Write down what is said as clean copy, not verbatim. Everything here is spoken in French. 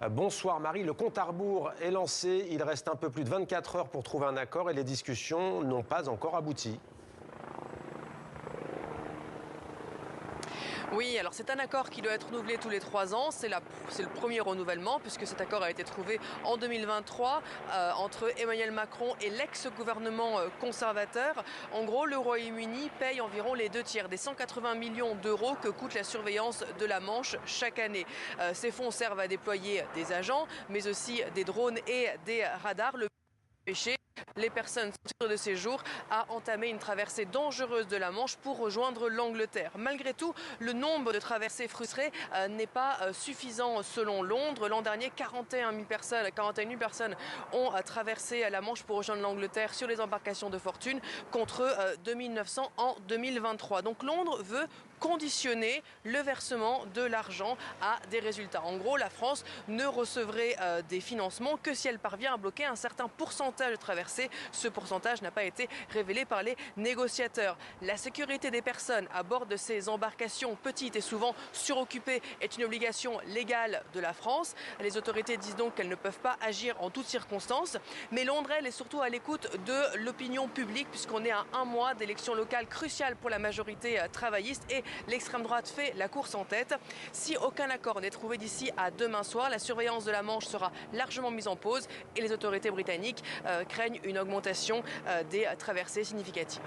Bonsoir Marie, le compte à rebours est lancé, il reste un peu plus de 24 heures pour trouver un accord et les discussions n'ont pas encore abouti. Oui, alors c'est un accord qui doit être renouvelé tous les 3 ans. C'est le premier renouvellement puisque cet accord a été trouvé en 2023 entre Emmanuel Macron et l'ex-gouvernement conservateur. En gros, le Royaume-Uni paye environ les 2 tiers des 180 millions d'euros que coûte la surveillance de la Manche chaque année. Ces fonds servent à déployer des agents, mais aussi des drones et des radars. Le empêcher les personnes sur titre de séjour à entamer une traversée dangereuse de la Manche pour rejoindre l'Angleterre. Malgré tout, le nombre de traversées frustrées n'est pas suffisant selon Londres. L'an dernier, 41 000 personnes ont traversé la Manche pour rejoindre l'Angleterre sur les embarcations de fortune contre 2900 en 2023. Donc Londres veut conditionner le versement de l'argent à des résultats. En gros, la France ne recevrait des financements que si elle parvient à bloquer un certain pourcentage de traversées. Ce pourcentage n'a pas été révélé par les négociateurs. La sécurité des personnes à bord de ces embarcations petites et souvent suroccupées est une obligation légale de la France. Les autorités disent donc qu'elles ne peuvent pas agir en toutes circonstances. Mais Londres, elle, est surtout à l'écoute de l'opinion publique puisqu'on est à un mois d'élections locales cruciales pour la majorité travailliste et l'extrême droite fait la course en tête. Si aucun accord n'est trouvé d'ici à demain soir, la surveillance de la Manche sera largement mise en pause et les autorités britanniques craignent une augmentation des traversées significatives.